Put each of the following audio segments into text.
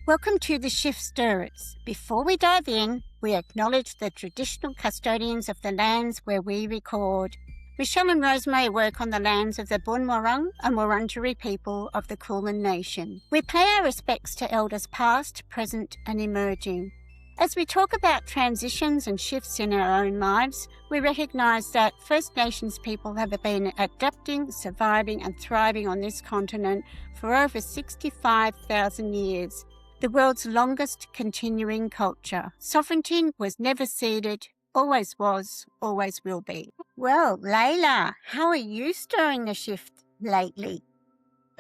Welcome to the Shift Stirrers. Before we dive in, we acknowledge the traditional custodians of the lands where we record. Michelle and Rosemary work on the lands of the Bunwurrung and Wurundjeri people of the Kulin Nation. We pay our respects to elders past, present and emerging. As we talk about transitions and shifts in our own lives, we recognise that First Nations people have been adapting, surviving and thriving on this continent for over 65,000 years. The world's longest continuing culture. Sovereignty was never ceded, always was, always will be. Well, Leila, how are you stirring the shift lately?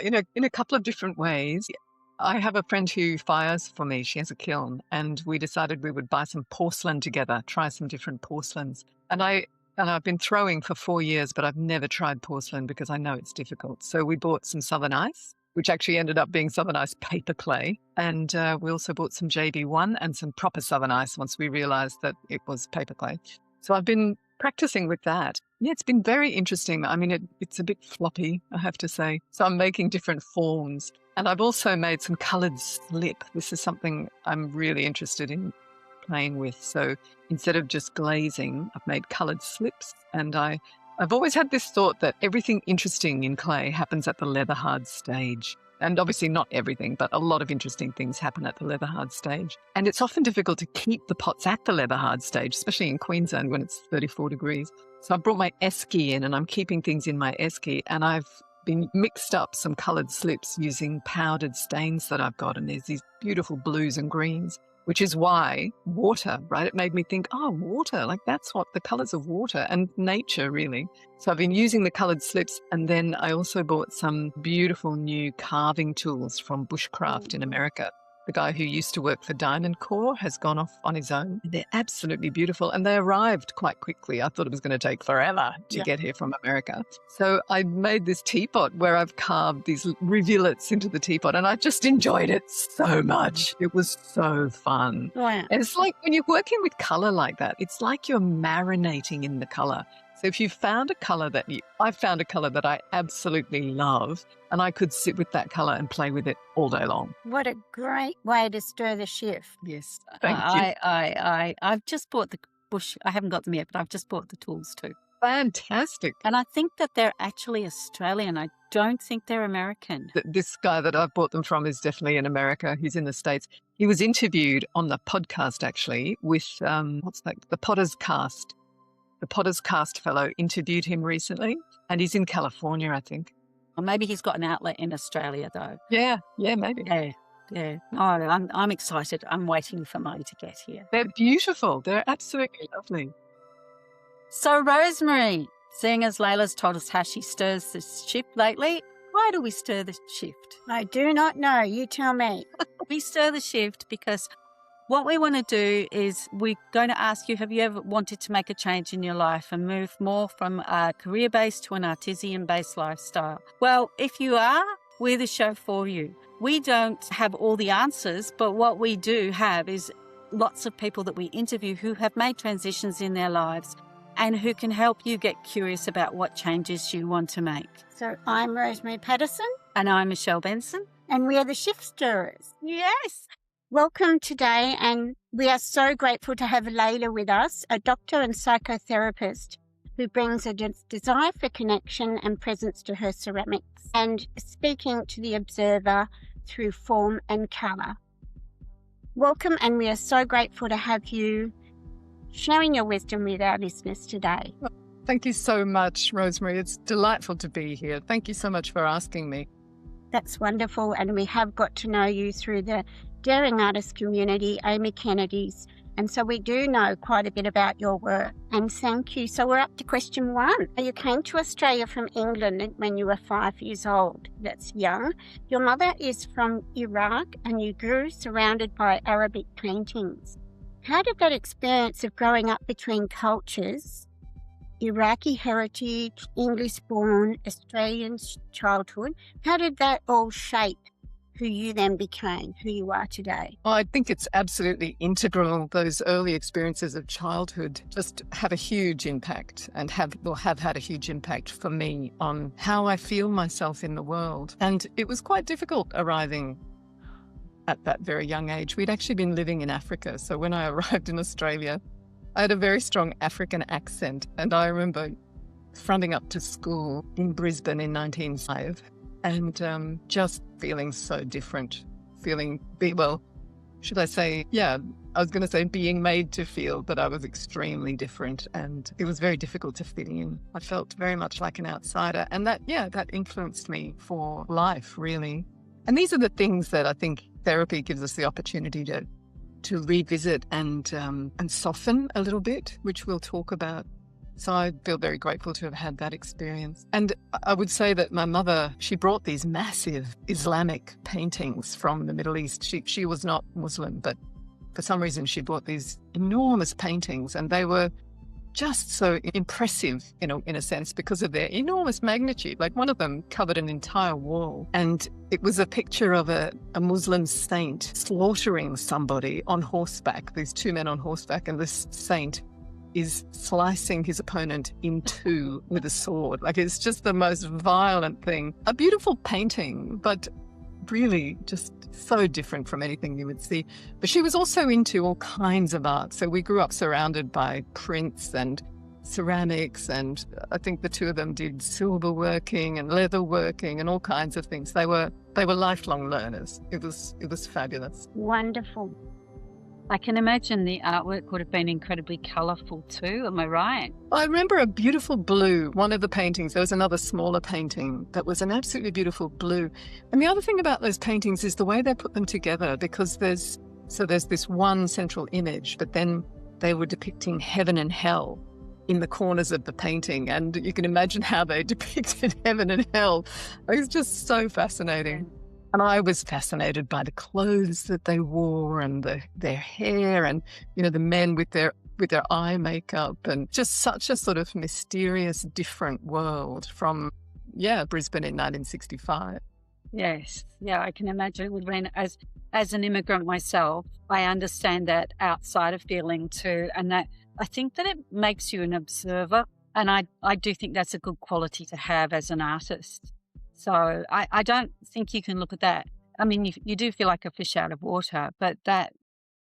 In a couple of different ways. I have a friend who fires for me. She has a kiln, and we decided we would buy some porcelain together, try some different porcelains. And I've been throwing for 4 years, but I've never tried porcelain because I know it's difficult. So we bought some Southern Ice, which actually ended up being Southern Ice paper clay. And we also bought some JB1 and some proper Southern Ice once we realized that it was paper clay. So I've been practicing with that. Yeah, it's been very interesting. I mean, it's a bit floppy, I have to say. So I'm making different forms. And I've also made some coloured slip. This is something I'm really interested in playing with. So instead of just glazing, I've made coloured slips. And I've always had this thought that everything interesting in clay happens at the leather hard stage. And obviously not everything, but a lot of interesting things happen at the leather hard stage. And it's often difficult to keep the pots at the leather hard stage, especially in Queensland when it's 34 degrees. So I brought my esky in and I'm keeping things in my esky, and I've been mixed up some coloured slips using powdered stains that I've got. And there's these beautiful blues and greens, which is why water, right? It made me think, water, like that's what the colours of water and nature really. So I've been using the coloured slips, and then I also bought some beautiful new carving tools from Bushcraft in America. The guy who used to work for Diamond Core has gone off on his own. They're absolutely beautiful, and they arrived quite quickly. I thought it was going to take forever to get here from America. So I made this teapot where I've carved these rivulets into the teapot, and I just enjoyed it so much. It was so fun. Wow. And it's like when you're working with colour like that, it's like you're marinating in the colour. So if you found a colour I found a colour that I absolutely love, and I could sit with that colour and play with it all day long. What a great way to stir the shift. Yes. Thank you. I've just bought the bush. I haven't got them yet, but I've just bought the tools too. Fantastic. And I think that they're actually Australian. I don't think they're American. This guy that I've bought them from is definitely in America. He's in the States. He was interviewed on the podcast actually with, the Potter's Cast. The Potter's Cast fellow interviewed him recently, and he's in California, I think. Or maybe he's got an outlet in Australia though. Yeah, maybe. Yeah. Oh, I'm excited. I'm waiting for mine to get here. They're beautiful. They're absolutely lovely. So Rosemary, seeing as Leila's told us how she stirs the shift lately, why do we stir the shift? I do not know. You tell me. We stir the shift because what we want to do is we're going to ask you, have you ever wanted to make a change in your life and move more from a career-based to an artisan-based lifestyle? Well, if you are, we're the show for you. We don't have all the answers, but what we do have is lots of people that we interview who have made transitions in their lives and who can help you get curious about what changes you want to make. So I'm Rosemary Patterson. And I'm Michelle Benson. And we are the Shift Stirrers. Yes. Welcome today, and we are so grateful to have Leila with us, a doctor and psychotherapist who brings a desire for connection and presence to her ceramics and speaking to the observer through form and colour. Welcome, and we are so grateful to have you sharing your wisdom with our listeners today. Thank you so much, Rosemary. It's delightful to be here. Thank you so much for asking me. That's wonderful, and we have got to know you through the Daring Artist community, Amy Kennedy's, and so we do know quite a bit about your work, and thank you. So we're up to question 1. You came to Australia from England when you were 5 years old. That's young. Your mother is from Iraq, and you grew surrounded by Arabic paintings. How did that experience of growing up between cultures, Iraqi heritage, English-born, Australian childhood, how did that all shape who you then became, who you are today? Well, I think it's absolutely integral. Those early experiences of childhood just have a huge impact and have had a huge impact for me on how I feel myself in the world. And it was quite difficult arriving at that very young age. We'd actually been living in Africa. So when I arrived in Australia, I had a very strong African accent. And I remember fronting up to school in Brisbane in 1905 and just feeling so different, should I say, I was going to say being made to feel that I was extremely different, and it was very difficult to fit in. I felt very much like an outsider, and that influenced me for life, really. And these are the things that I think therapy gives us the opportunity to revisit and soften a little bit, which we'll talk about. So I feel very grateful to have had that experience. And I would say that my mother, she brought these massive Islamic paintings from the Middle East. She was not Muslim, but for some reason she brought these enormous paintings, and they were just so impressive, in a sense, because of their enormous magnitude. Like one of them covered an entire wall, and it was a picture of a Muslim saint slaughtering somebody on horseback, these two men on horseback, and this saint is slicing his opponent in two with a sword. Like, it's just the most violent thing. A beautiful painting, but really just so different from anything you would see. But she was also into all kinds of art. So we grew up surrounded by prints and ceramics, and I think the two of them did silver working and leather working and all kinds of things. They were lifelong learners. It was fabulous. Wonderful. I can imagine the artwork would have been incredibly colourful too, am I right? I remember a beautiful blue, one of the paintings. There was another smaller painting that was an absolutely beautiful blue. And the other thing about those paintings is the way they put them together, because there's this one central image, but then they were depicting heaven and hell in the corners of the painting. And you can imagine how they depicted heaven and hell. It was just so fascinating. And I was fascinated by the clothes that they wore and their hair, and, the men with their eye makeup, and just such a sort of mysterious, different world from, Brisbane in 1965. Yes. Yeah, I can imagine it would have been, as an immigrant myself, I understand that outsider feeling too. And that I think that it makes you an observer. And I do think that's a good quality to have as an artist. So I don't think you can look at that. I mean, you do feel like a fish out of water, but that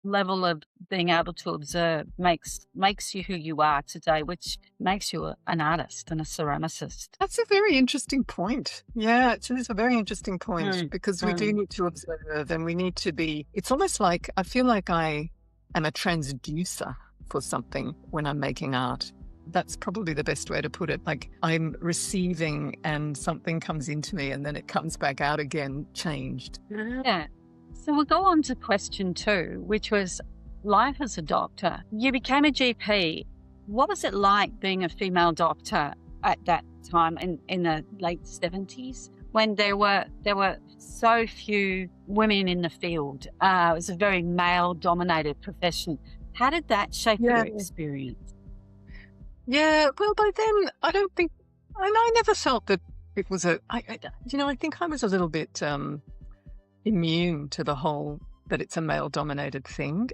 level of being able to observe makes you who you are today, which makes you an artist and a ceramicist. That's a very interesting point. Yeah, it's a very interesting point, because we do need to observe, and we need to be, it's almost like, I feel like I am a transducer for something when I'm making art. That's probably the best way to put it. Like, I'm receiving and something comes into me and then it comes back out again, changed. Yeah. So we'll go on to question 2, which was life as a doctor. You became a GP. What was it like being a female doctor at that time in the late 70s, when there were so few women in the field? It was a very male-dominated profession. How did that shape your experience? Yeah, well, by then, I don't think, I never felt that it was I think I was a little bit immune to the whole that it's a male-dominated thing.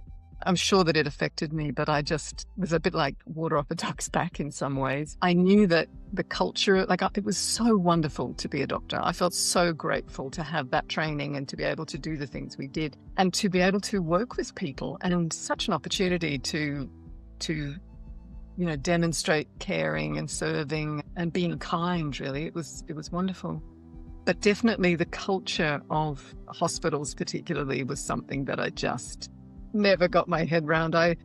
I'm sure that it affected me, but I just was a bit like water off a duck's back in some ways. I knew that the culture, it was so wonderful to be a doctor. I felt so grateful to have that training and to be able to do the things we did and to be able to work with people, and such an opportunity to demonstrate caring and serving and being kind, really. It was wonderful. But definitely the culture of hospitals particularly was something that I just never got my head round. I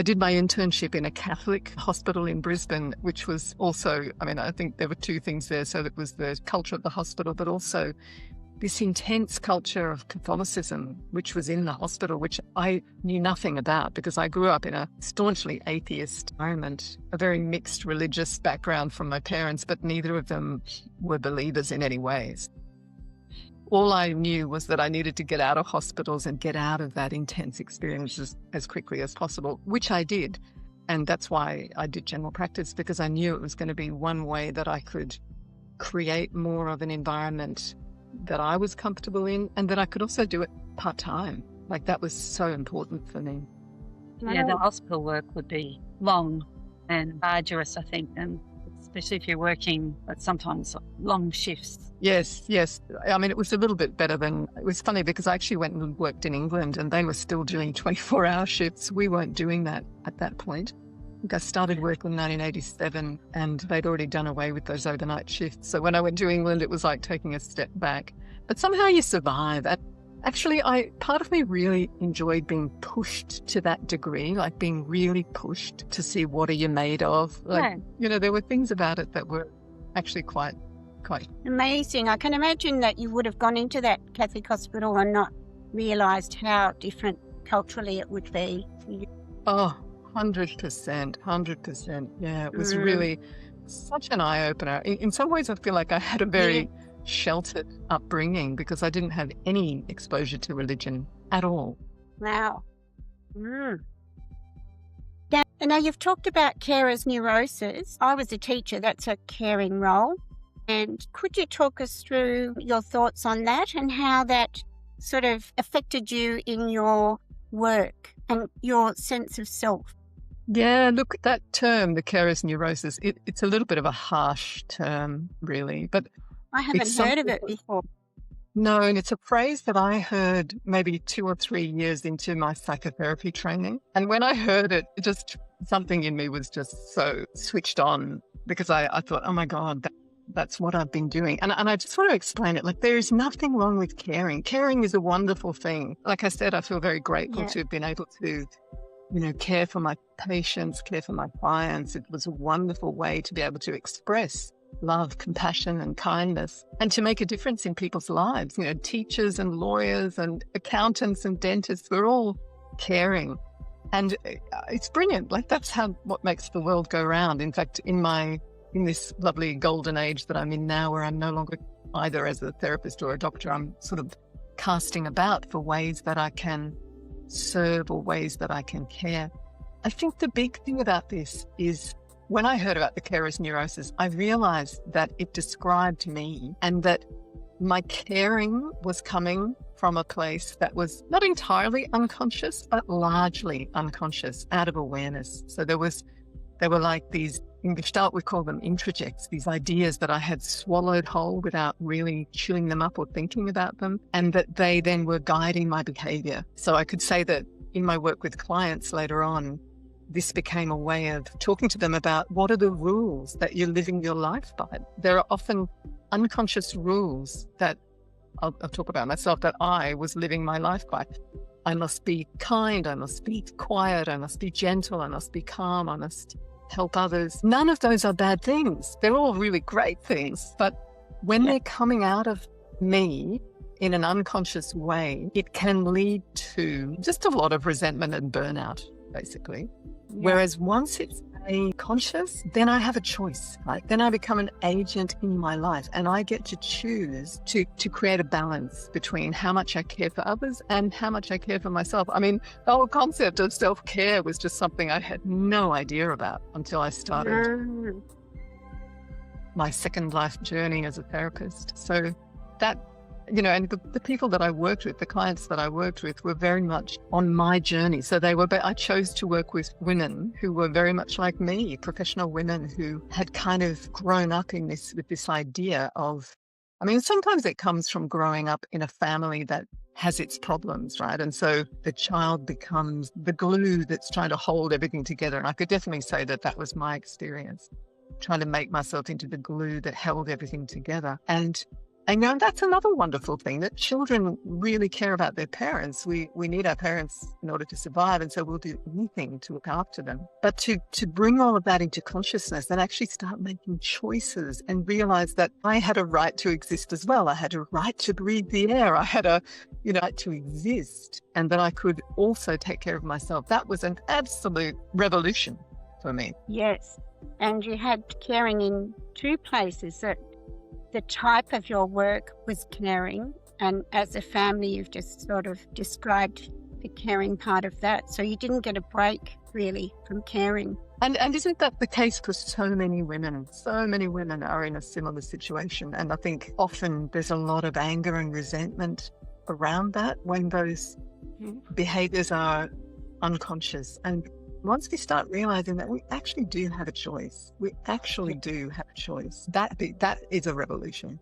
did my internship in a Catholic hospital in Brisbane, which was also, I think there were two things there. So it was the culture of the hospital, but also this intense culture of Catholicism, which was in the hospital, which I knew nothing about because I grew up in a staunchly atheist environment, a very mixed religious background from my parents, but neither of them were believers in any ways. All I knew was that I needed to get out of hospitals and get out of that intense experience as quickly as possible, which I did. And that's why I did general practice, because I knew it was going to be one way that I could create more of an environment that I was comfortable in, and that I could also do it part-time. That was so important for me. Yeah, the hospital work would be long and arduous, I think, and it's especially if you're working at sometimes long shifts. Yes, yes. I mean, it was a little bit better than, it was funny because I actually went and worked in England and they were still doing 24-hour shifts. We weren't doing that at that point. I think I started work in 1987 and they'd already done away with those overnight shifts. So when I went to England, it was like taking a step back. But somehow you survive. And actually, part of me really enjoyed being pushed to that degree, like being really pushed to see what are you made of. Like, you know, there were things about it that were actually quite amazing. I can imagine that you would have gone into that Catholic hospital and not realised how different culturally it would be. Oh, 100%. Yeah, it was really such an eye-opener. In some ways, I feel like I had a very sheltered upbringing because I didn't have any exposure to religion at all. Wow. Now, you've talked about carers' neurosis. I was a teacher. That's a caring role. And could you talk us through your thoughts on that and how that sort of affected you in your work and your sense of self? Yeah, look, that term, the carers' neurosis, it's a little bit of a harsh term, really. But I haven't heard of it before. No, and it's a phrase that I heard maybe 2 or 3 years into my psychotherapy training. And when I heard it, just something in me was just so switched on because I thought, oh my God, that's what I've been doing. And I just want to explain it. Like, there is nothing wrong with caring. Caring is a wonderful thing. Like I said, I feel very grateful to have been able to, you know, care for my patients, care for my clients. It was a wonderful way to be able to express love, compassion and kindness and to make a difference in people's lives. You know, teachers and lawyers and accountants and dentists, we're all caring. And it's brilliant. Like, that's what makes the world go round. In fact, in this lovely golden age that I'm in now, where I'm no longer either as a therapist or a doctor, I'm sort of casting about for ways that I can serve or ways that I can care. I think the big thing about this is when I heard about the carers' neurosis, I realized that it described me and that my caring was coming from a place that was not entirely unconscious, but largely unconscious, out of awareness. So there were like these, in Gestalt we call them introjects, these ideas that I had swallowed whole without really chewing them up or thinking about them, and that they then were guiding my behavior. So I could say that in my work with clients later on, this became a way of talking to them about what are the rules that you're living your life by. There are often unconscious rules that I'll talk about myself that I was living my life by. I must be kind, I must be quiet, I must be gentle, I must be calm, I must help others. None of those are bad things. They're all really great things. But when they're coming out of me in an unconscious way, it can lead to just a lot of resentment and burnout, basically. Whereas once it's conscious, then I have a choice, right? Then I become an agent in my life and I get to choose to create a balance between how much I care for others and how much I care for myself. I mean, the whole concept of self-care was just something I had no idea about until I started my second life journey as a therapist. So that, you know, and the people that I worked with, the clients that I worked with were very much on my journey. So I chose to work with women who were very much like me, professional women who had kind of grown up with this idea of, I mean, sometimes it comes from growing up in a family that has its problems, right? And so the child becomes the glue that's trying to hold everything together. And I could definitely say that was my experience, trying to make myself into the glue that held everything together. And you know, that's another wonderful thing, that children really care about their parents. We need our parents in order to survive, and so we'll do anything to look after them. But to bring all of that into consciousness and actually start making choices and realize that I had a right to exist as well. I had a right to breathe the air. I had a right to exist, and that I could also take care of myself. That was an absolute revolution for me. Yes, and you had caring in two places. That the type of your work was caring, and as a family you've just sort of described the caring part of that. So you didn't get a break really from caring. And isn't that the case for so many women? So many women are in a similar situation, and I think often there's a lot of anger and resentment around that when those behaviours are unconscious. And once we start realizing that we actually do have a choice, that is a revolution.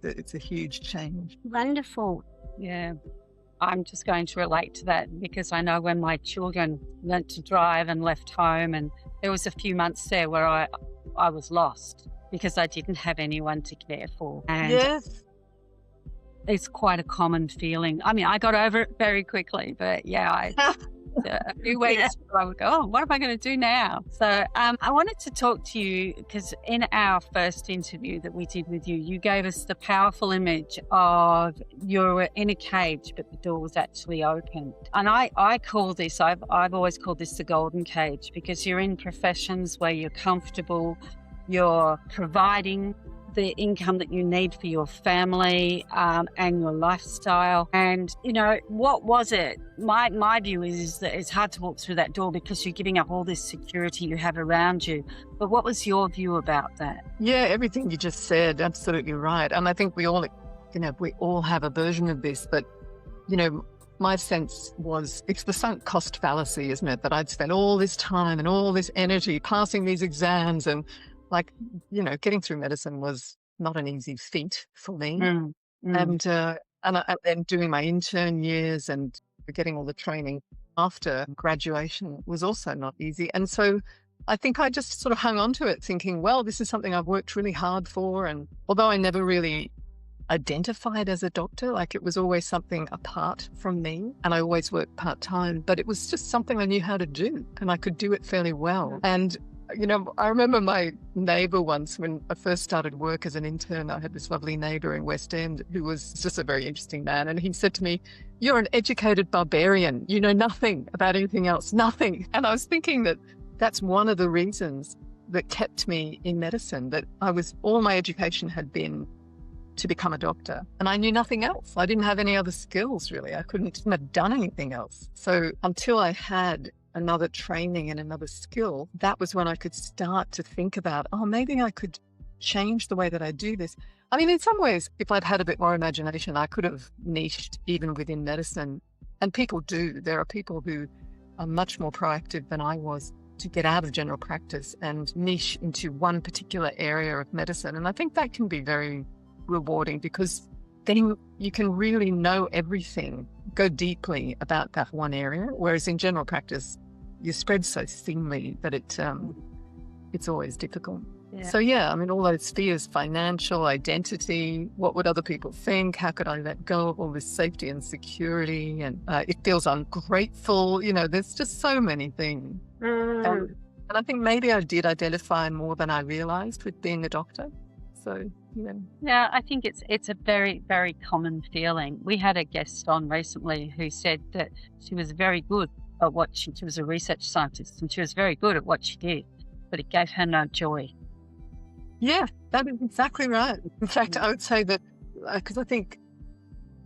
It's a huge change. Wonderful. Yeah. I'm just going to relate to that because I know when my children learnt to drive and left home, and there was a few months there where I was lost because I didn't have anyone to care for. And Yes. it's quite a common feeling. I mean, I got over it very quickly, but yeah, a few weeks I would go, oh, what am I going to do now? So I wanted to talk to you because in our first interview that we did with you, you gave us the powerful image of you're in a cage, but the door was actually open. And I call this, I've always called this the golden cage, because you're in professions where you're comfortable, you're providing the income that you need for your family and your lifestyle. And, you know, what was it? My view is that it's hard to walk through that door because you're giving up all this security you have around you. But what was your view about that? Yeah, everything you just said, absolutely right. And I think we all have a version of this, but, you know, my sense was it's the sunk cost fallacy, isn't it? That I'd spent all this time and all this energy passing these exams, and like, you know, getting through medicine was not an easy feat for me. And doing my intern years and getting all the training after graduation was also not easy. And so I think I just sort of hung on to it thinking, well, this is something I've worked really hard for. And although I never really identified as a doctor, like it was always something apart from me, and I always worked part-time, but it was just something I knew how to do and I could do it fairly well. And you know, I remember my neighbour once when I first started work as an intern. I had this lovely neighbour in West End who was just a very interesting man. And he said to me, "You're an educated barbarian. You know nothing about anything else, nothing." And I was thinking that that's one of the reasons that kept me in medicine, that all my education had been to become a doctor. And I knew nothing else. I didn't have any other skills, really. I couldn't have done anything else. So until I had another training and another skill, that was when I could start to think about, oh, maybe I could change the way that I do this. I mean, in some ways, if I'd had a bit more imagination, I could have niched even within medicine. And people do. There are people who are much more proactive than I was to get out of general practice and niche into one particular area of medicine. And I think that can be very rewarding because then you can really know everything, go deeply about that one area. Whereas in general practice, you're spread so thinly that it's always difficult. Yeah. So yeah, I mean, all those fears, financial, identity, what would other people think? How could I let go of all this safety and security? And it feels ungrateful. You know, there's just so many things. And I think maybe I did identify more than I realized with being a doctor. So, you know. Yeah, I think it's a very, very common feeling. We had a guest on recently who said that she was very good at what she was a research scientist and she was very good at what she did, but it gave her no joy. Yeah, that is exactly right. In fact, I would say that, because I think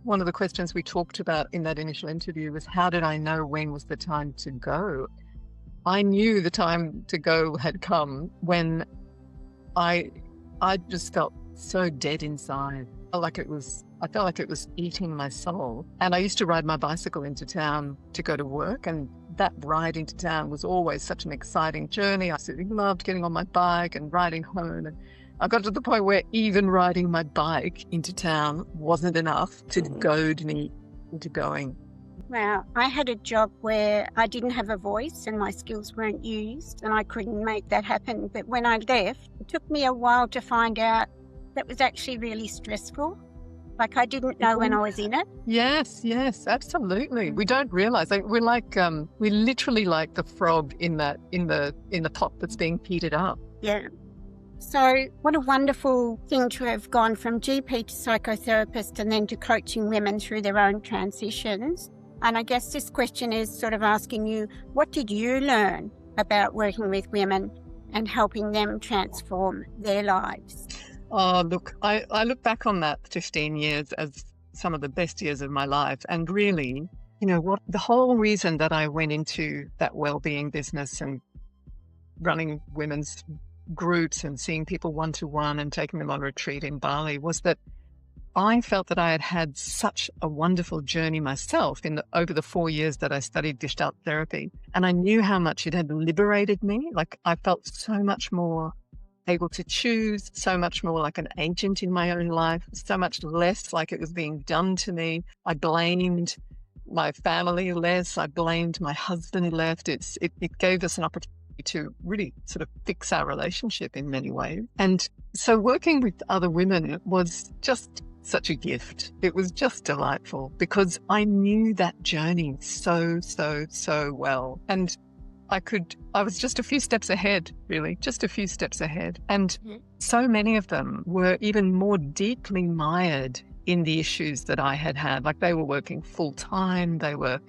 one of the questions we talked about in that initial interview was, how did I know when was the time to go? I knew the time to go had come when I just felt so dead inside. I felt like it was eating my soul. And I used to ride my bicycle into town to go to work, and that ride into town was always such an exciting journey. I absolutely loved getting on my bike and riding home. And I got to the point where even riding my bike into town wasn't enough to goad me into going. Wow, I had a job where I didn't have a voice and my skills weren't used and I couldn't make that happen. But when I left, it took me a while to find out that was actually really stressful. Like I didn't know when I was in it. Yes, absolutely. We don't realize, like, we're like we're literally like the frog in the pot that's being heated up. Yeah. So what a wonderful thing to have gone from GP to psychotherapist and then to coaching women through their own transitions. And I guess this question is sort of asking you, what did you learn about working with women and helping them transform their lives? Oh, look, I look back on that 15 years as some of the best years of my life. And really, you know, what the whole reason that I went into that well-being business and running women's groups and seeing people one-to-one and taking them on retreat in Bali was that I felt that I had had such a wonderful journey myself over the 4 years that I studied Gestalt therapy. And I knew how much it had liberated me. Like I felt so much more able to choose, so much more like an agent in my own life, so much less like it was being done to me. I blamed my family less. I blamed my husband who left. It gave us an opportunity to really sort of fix our relationship in many ways. And so working with other women was just such a gift. It was just delightful because I knew that journey so well. And I was just a few steps ahead, really, just a few steps ahead. And so many of them were even more deeply mired in the issues that I had had. Like they were working full time. They were,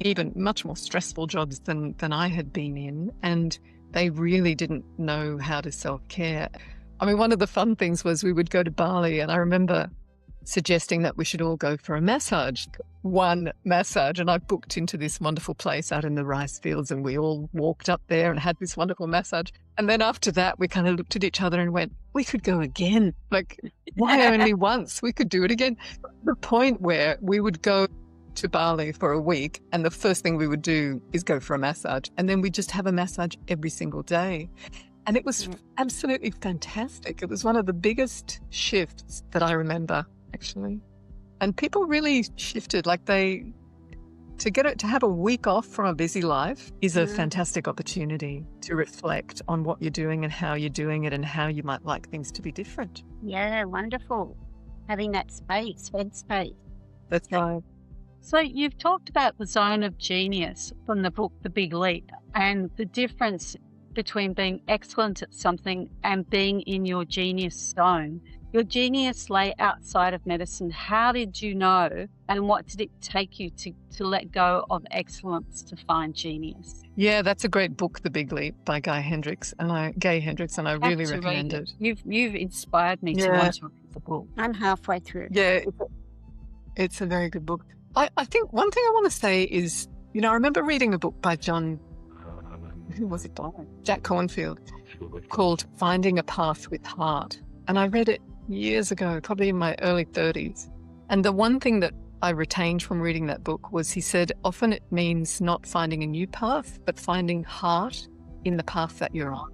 even much more stressful jobs than I had been in. And they really didn't know how to self-care. I mean, one of the fun things was we would go to Bali, and I remember suggesting that we should all go for a massage, one massage. And I booked into this wonderful place out in the rice fields, and we all walked up there and had this wonderful massage. And then after that, we kind of looked at each other and went, we could go again. Like, why only once? We could do it again. The point where we would go to Bali for a week, and the first thing we would do is go for a massage. And then we just have a massage every single day. And it was absolutely fantastic. It was one of the biggest shifts that I remember, actually. And people really shifted. Like to have a week off from a busy life is a fantastic opportunity to reflect on what you're doing and how you're doing it and how you might like things to be different. Yeah, wonderful. Having that space, headspace. That's right. So you've talked about the zone of genius from the book, The Big Leap, and the difference between being excellent at something and being in your genius zone. Your genius lay outside of medicine. How did you know, and what did it take you to let go of excellence to find genius? Yeah, that's a great book, The Big Leap by Gay Hendricks, and I really recommend it. You've inspired me to want to read the book. I'm halfway through. Yeah, it's a very good book. I think one thing I want to say is, I remember reading a book by who was it by? Jack Cornfield, called Finding a Path with Heart. And I read it years ago, probably in my early 30s. And the one thing that I retained from reading that book was he said, often it means not finding a new path, but finding heart in the path that you're on.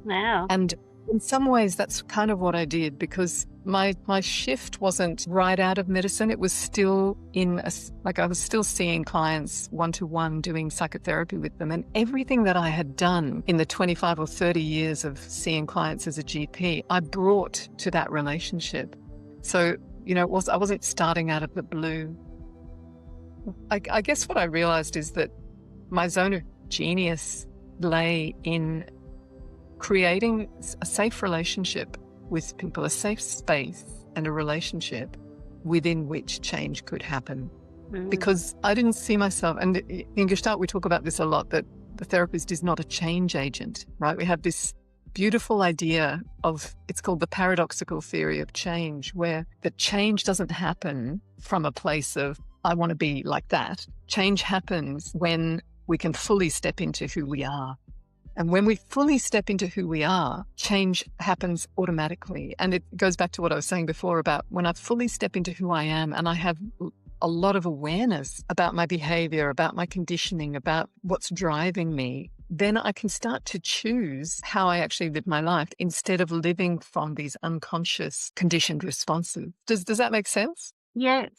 Wow. And in some ways, that's kind of what I did, because my shift wasn't right out of medicine. It was still I was still seeing clients one-to-one, doing psychotherapy with them. And everything that I had done in the 25 or 30 years of seeing clients as a GP, I brought to that relationship. So, I wasn't starting out of the blue. I guess what I realized is that my zone of genius lay in creating a safe relationship with people, a safe space and a relationship within which change could happen. Because I didn't see myself, and in Gestalt we talk about this a lot, that the therapist is not a change agent, right? We have this beautiful idea it's called the paradoxical theory of change, where the change doesn't happen from a place of, I want to be like that. Change happens when we can fully step into who we are. And when we fully step into who we are, change happens automatically. And it goes back to what I was saying before about when I fully step into who I am and I have a lot of awareness about my behavior, about my conditioning, about what's driving me, then I can start to choose how I actually live my life instead of living from these unconscious conditioned responses. Does that make sense? Yes.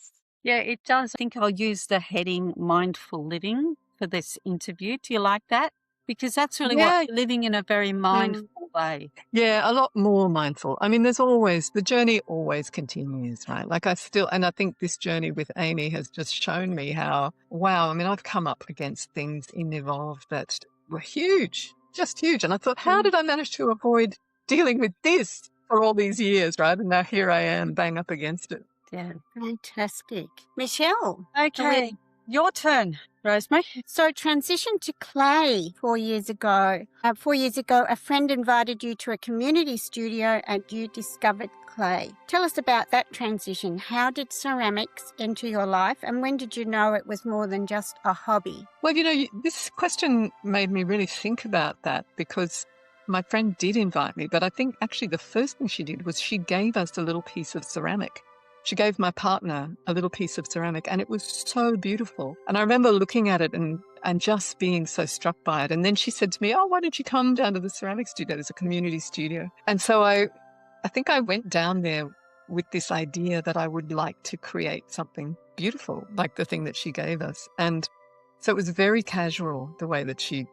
Yeah, it does. I think I'll use the heading mindful living for this interview. Do you like that? Because that's really what you're living in, a very mindful way. Yeah, a lot more mindful. I mean, the journey always continues, right? Like I think this journey with Amy has just shown me how, wow, I mean, I've come up against things in Evolve that were huge, just huge. And I thought, how did I manage to avoid dealing with this for all these years, right? And now here I am, bang up against it. Yeah, fantastic. Michelle. Okay, your turn, Rosemary. So transition to clay 4 years ago. 4 years ago, a friend invited you to a community studio and you discovered clay. Tell us about that transition. How did ceramics enter your life and when did you know it was more than just a hobby? Well, this question made me really think about that, because my friend did invite me, but I think actually the first thing she did was she gave us a little piece of ceramic. she gave my partner a little piece of ceramic, and it was so beautiful. And I remember looking at it and just being so struck by it. And then she said to me, "Oh, why don't you come down to the ceramic studio? There's a community studio." And so I think I went down there with this idea that I would like to create something beautiful, like the thing that she gave us. And so it was very casual, the way that she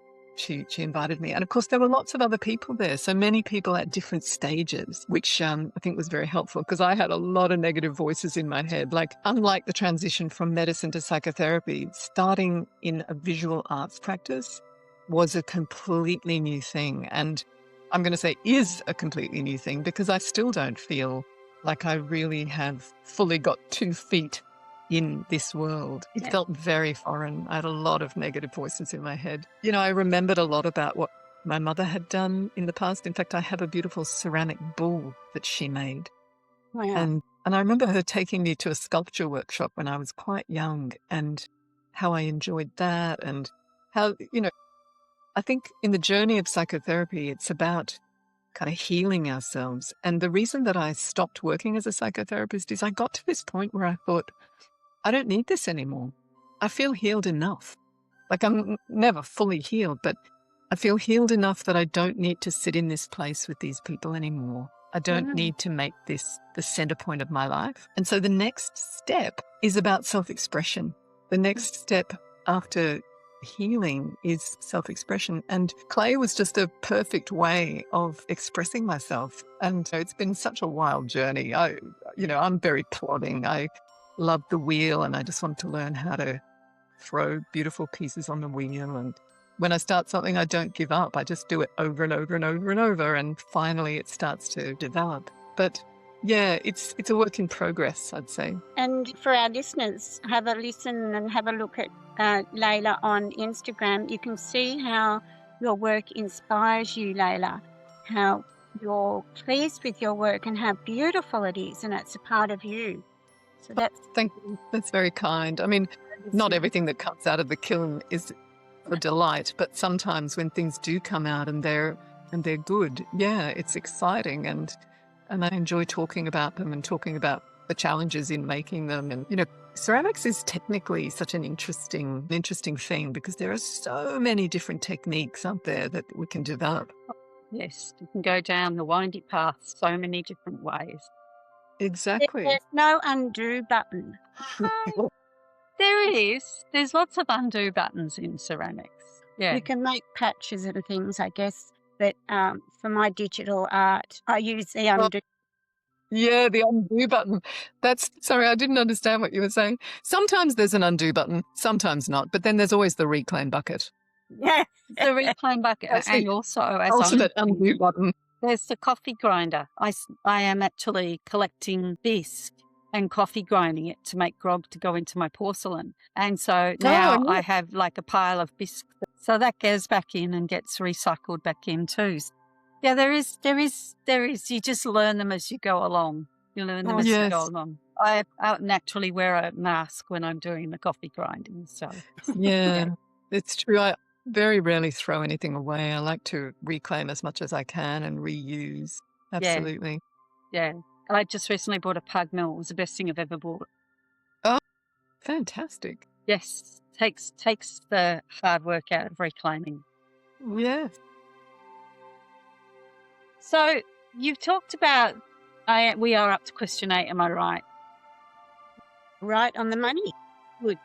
invited me. And of course, there were lots of other people there. So many people at different stages, which I think was very helpful, because I had a lot of negative voices in my head. Like, unlike the transition from medicine to psychotherapy, starting in a visual arts practice was a completely new thing. And I'm going to say is a completely new thing, because I still don't feel like I really have fully got 2 feet in this world. It felt very foreign. I had a lot of negative voices in my head. You know, I remembered a lot about what my mother had done in the past. In fact, I have a beautiful ceramic bull that she made. Wow. And I remember her taking me to a sculpture workshop when I was quite young, and how I enjoyed that, and how, you know, I think in the journey of psychotherapy, it's about kind of healing ourselves. And the reason that I stopped working as a psychotherapist is I got to this point where I thought, I don't need this anymore. I feel healed enough. Like, I'm never fully healed, but I feel healed enough that I don't need to sit in this place with these people anymore. I don't need to make this the center point of my life. And so the next step is about self-expression. The next step after healing is self-expression. And clay was just a perfect way of expressing myself. And it's been such a wild journey. I'm very plodding. I love the wheel, and I just want to learn how to throw beautiful pieces on the wheel. And when I start something, I don't give up. I just do it over and over and over and over, and finally it starts to develop. But yeah, it's a work in progress, I'd say. And for our listeners, have a listen and have a look at Leila on Instagram. You can see how your work inspires you, Leila, how you're pleased with your work and how beautiful it is, and it's a part of you. So thank you. That's very kind. I mean, not everything that comes out of the kiln is a delight, but sometimes when things do come out and they're good, yeah, it's exciting, and I enjoy talking about them and talking about the challenges in making them. And, you know, ceramics is technically such an interesting thing, because there are so many different techniques out there that we can develop. Yes, you can go down the windy path so many different ways. Exactly. There's no undo button. There is. There's lots of undo buttons in ceramics. Yeah. You can make patches and things, I guess. But for my digital art, I use the undo. Yeah, the undo button. Sorry, I didn't understand what you were saying. Sometimes there's an undo button, sometimes not. But then there's always the reclaim bucket. Yeah, the reclaim bucket. And also, as ultimate undo button. There's the coffee grinder. I am actually collecting bisque and coffee grinding it to make grog to go into my porcelain. And so now I have like a pile of bisque. So that goes back in and gets recycled back in too. Yeah, there is. You just learn them as you go along. You learn them as you go along. I naturally wear a mask when I'm doing the coffee grinding. So yeah, it's true. I very rarely throw anything away. I like to reclaim as much as I can and reuse. Absolutely. Yeah. I just recently bought a pug mill. It was the best thing I've ever bought. Oh, fantastic. Yes. Takes the hard work out of reclaiming. Yeah. So you've talked about, we are up to question 8, am I right? Right on the money. Good.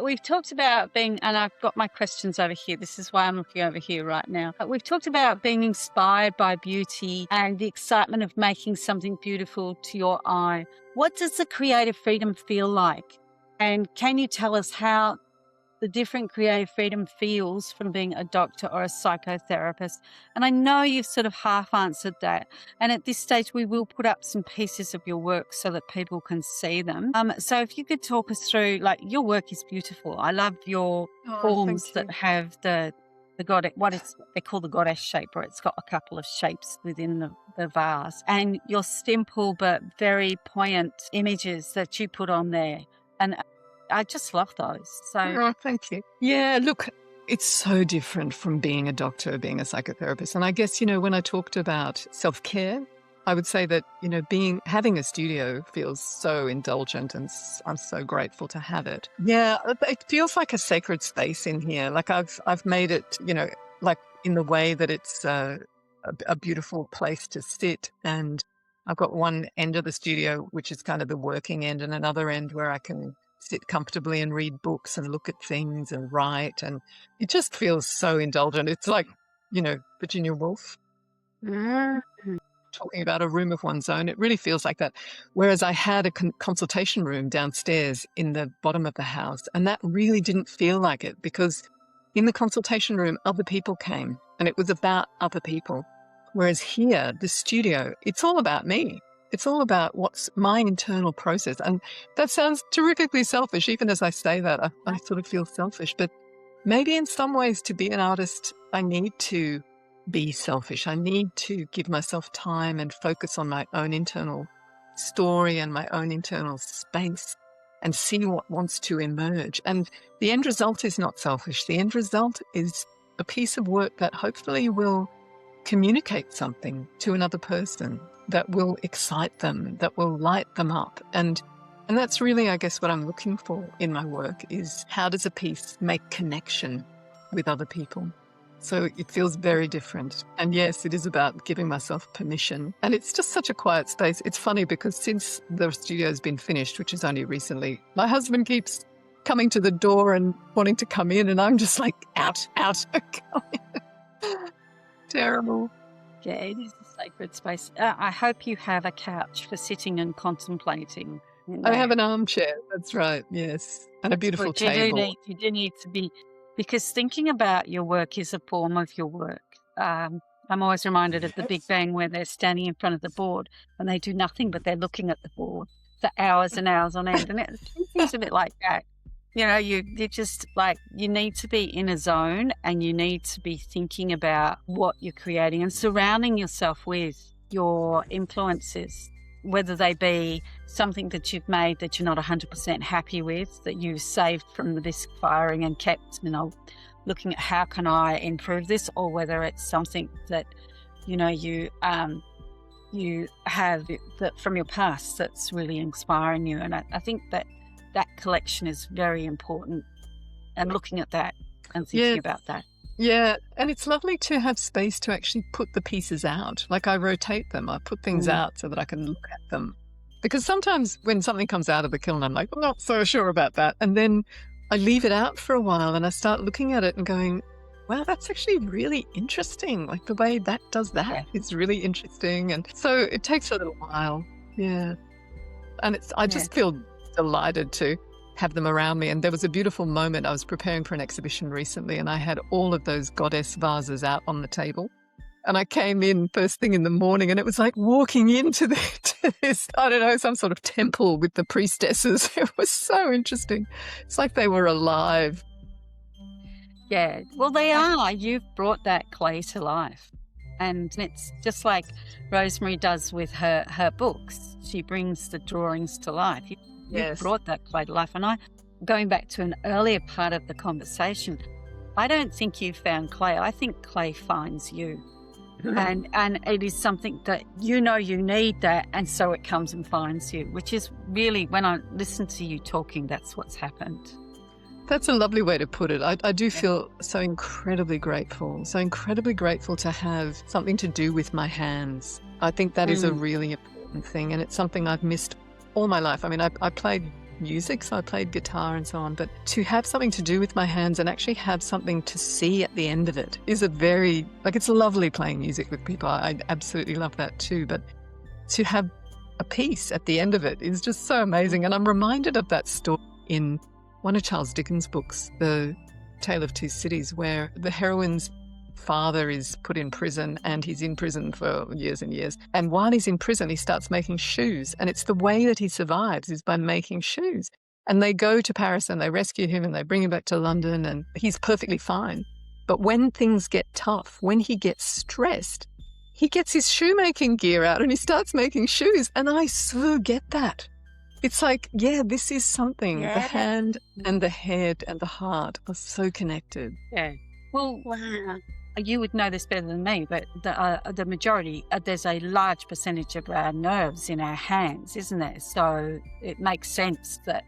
We've talked about being, and I've got my questions over here. This is why I'm looking over here right now. We've talked about being inspired by beauty and the excitement of making something beautiful to your eye. What does the creative freedom feel like? And can you tell us how the different creative freedom feels from being a doctor or a psychotherapist? And I know you've sort of half answered that. And at this stage, we will put up some pieces of your work so that people can see them. So if you could talk us through, like, your work is beautiful. I love your forms that have the goddess, they call the goddess shape, or it's got a couple of shapes within the vase. And your simple but very poignant images that you put on there. And I just love those. So thank you. Yeah, look, it's so different from being a doctor, being a psychotherapist. And I guess, when I talked about self-care, I would say that, having a studio feels so indulgent, and I'm so grateful to have it. Yeah, it feels like a sacred space in here. Like I've made it, like in the way that it's a beautiful place to sit. And I've got one end of the studio, which is kind of the working end, and another end where I can sit comfortably and read books and look at things and write. And it just feels so indulgent. It's like, Virginia Woolf talking about a room of one's own. It really feels like that. Whereas I had a consultation room downstairs in the bottom of the house, and that really didn't feel like it, because in the consultation room, other people came and it was about other people. Whereas here, the studio, it's all about me. It's all about what's my internal process. And that sounds terrifically selfish. Even as I say that, I sort of feel selfish. But maybe in some ways, to be an artist, I need to be selfish. I need to give myself time and focus on my own internal story and my own internal space and see what wants to emerge. And the end result is not selfish. The end result is a piece of work that hopefully will communicate something to another person, that will excite them, that will light them up. And that's really, I guess, what I'm looking for in my work is how does a piece make connection with other people? So it feels very different. And yes, it is about giving myself permission. And it's just such a quiet space. It's funny because since the studio's been finished, which is only recently, my husband keeps coming to the door and wanting to come in, and I'm just like, out. Terrible. Yeah, it is a sacred space. I hope you have a couch for sitting and contemplating. I have an armchair, that's right, yes. And a beautiful table. You do need to be, because thinking about your work is a form of your work. I'm always reminded of the Big Bang, where they're standing in front of the board and they do nothing but they're looking at the board for hours and hours on end. And it seems a bit like that. You just like, you need to be in a zone and you need to be thinking about what you're creating and surrounding yourself with your influences, whether they be something that you've made that you're not 100% happy with, that you saved from the disc firing and kept, looking at how can I improve this, or whether it's something that, you have that from your past that's really inspiring you. And I think that collection is very important, and looking at that and thinking about that. Yeah, and it's lovely to have space to actually put the pieces out. Like I rotate them, I put things out so that I can look at them. Because sometimes when something comes out of the kiln, I'm like, I'm not so sure about that. And then I leave it out for a while and I start looking at it and going, wow, that's actually really interesting. Like the way that does that is really interesting. And so it takes a little while. Yeah. And I just feel delighted to have them around me. And there was a beautiful moment. I was preparing for an exhibition recently and I had all of those goddess vases out on the table. And I came in first thing in the morning and it was like walking into this, I don't know, some sort of temple with the priestesses. It was so interesting. It's like they were alive. Yeah, well, they are. You've brought that clay to life. And it's just like Rosemary does with her books. She brings the drawings to life. You've brought that clay to life. And going back to an earlier part of the conversation, I don't think you found clay. I think clay finds you. And it is something that you need that, and so it comes and finds you, which is really, when I listen to you talking, that's what's happened. That's a lovely way to put it. I do feel so incredibly grateful to have something to do with my hands. I think that is a really important thing, and it's something I've missed all my life. I mean, I played music, so I played guitar and so on, but to have something to do with my hands and actually have something to see at the end of it is it's lovely playing music with people. I absolutely love that too, but to have a piece at the end of it is just so amazing. And I'm reminded of that story in one of Charles Dickens' books, The Tale of Two Cities, where the heroine's father is put in prison and he's in prison for years and years. And while he's in prison, he starts making shoes. And it's the way that he survives is by making shoes. And they go to Paris and they rescue him and they bring him back to London and he's perfectly fine. But when things get tough, when he gets stressed, he gets his shoemaking gear out and he starts making shoes. And I so get that. It's like, this is something. The hand and the head and the heart are so connected. Yeah. Well, wow. you would know this better than me, but the majority, there's a large percentage of our nerves in our hands, isn't there? So it makes sense that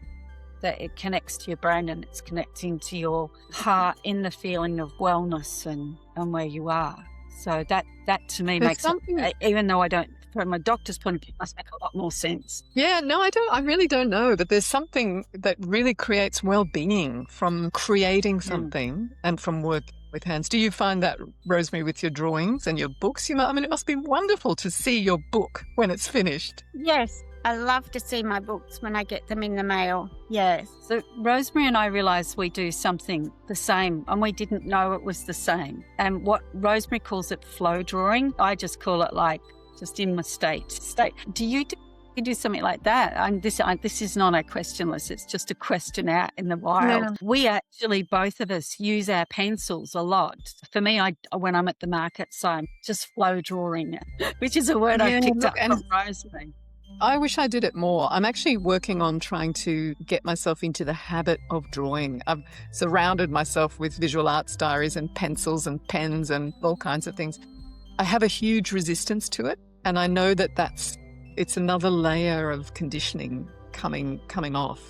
it connects to your brain and it's connecting to your heart in the feeling of wellness and where you are. So that to me There's makes something- it, even though I don't, from a doctor's point of view, it must make a lot more sense. Yeah, no, I really don't know. But there's something that really creates well-being from creating something and from working with hands. Do you find that, Rosemary, with your drawings and your books? I mean, it must be wonderful to see your book when it's finished. Yes, I love to see my books when I get them in the mail. Yes. So Rosemary and I realised we do something the same, and we didn't know it was the same. And what Rosemary calls it flow drawing, I just call it like just in my state. Do you do something like that? And this is not a question list, it's just a question out in the wild. Yeah. We actually, both of us, use our pencils a lot. For me, when I'm at the markets, I'm just flow drawing, which is a word I picked up from Rosemary. I wish I did it more. I'm actually working on trying to get myself into the habit of drawing. I've surrounded myself with visual arts diaries and pencils and pens and all kinds of things. I have a huge resistance to it, and I know that it's another layer of conditioning coming off.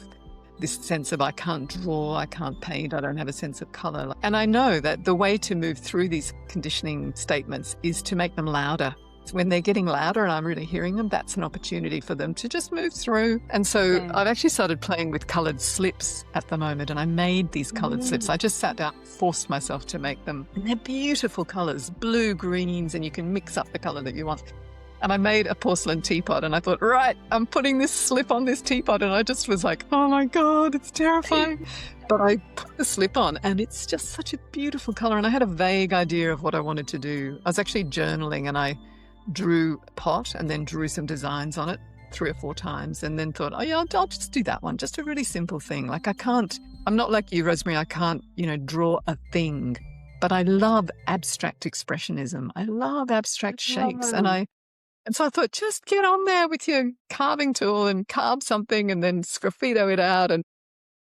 This sense of I can't draw, I can't paint, I don't have a sense of colour. And I know that the way to move through these conditioning statements is to make them louder. When they're getting louder and I'm really hearing them, that's an opportunity for them to just move through. And so I've actually started playing with coloured slips at the moment, and I made these coloured slips. I just sat down, forced myself to make them. And they're beautiful colours, blue, greens, and you can mix up the colour that you want. And I made a porcelain teapot, and I thought, right, I'm putting this slip on this teapot. And I just was like, oh my God, it's terrifying. But I put the slip on, and it's just such a beautiful colour. And I had a vague idea of what I wanted to do. I was actually journaling, and I drew a pot and then drew some designs on it 3 or 4 times, and then thought, oh yeah, I'll just do that one. Just a really simple thing. Like I'm not like you, Rosemary. I can't, draw a thing, but I love abstract expressionism. I love abstract shapes. And so I thought, just get on there with your carving tool and carve something and then sgraffito it out. And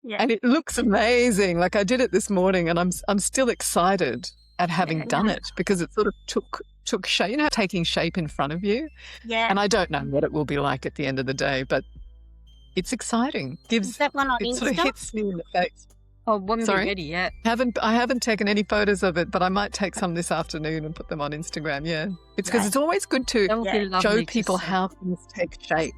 it looks amazing. Like I did it this morning, and I'm still excited at having done it, because it sort of took shape, taking shape in front of you. Yeah. And I don't know what it will be like at the end of the day, but it's exciting. Is that one on It sort of Insta? hits me in the face. Oh, wouldn't be Sorry? ready yet. I haven't taken any photos of it, but I might take some this afternoon and put them on Instagram. Yeah. It's because it's always good to That would be lovely show to people see. how things take shape.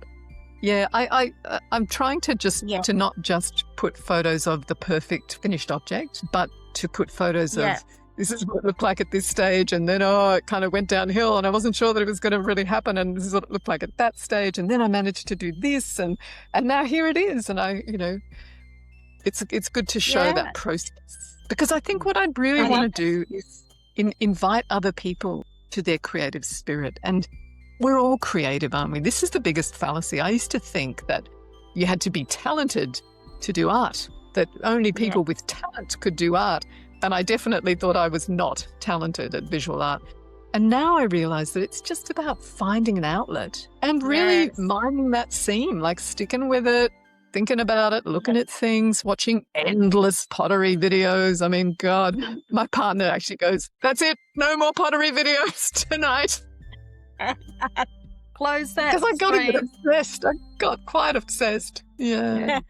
Yeah, I'm trying to to not just put photos of the perfect finished object, but to put photos of this is what it looked like at this stage, and then it kind of went downhill, and I wasn't sure that it was going to really happen, and this is what it looked like at that stage, and then I managed to do this, and now here it is, and it's good to show that process, because I think what I'd really want to do is invite other people to their creative spirit. And we're all creative, aren't we? This is the biggest fallacy. I used to think that you had to be talented to do art, that only people with talent could do art. And I definitely thought I was not talented at visual art. And now I realize that it's just about finding an outlet and really minding that seam, like sticking with it, thinking about it, looking at things, watching endless pottery videos. I mean, God, my partner actually goes, that's it, no more pottery videos tonight. Close that. Because I got a bit screen. obsessed. I got quite obsessed. Yeah.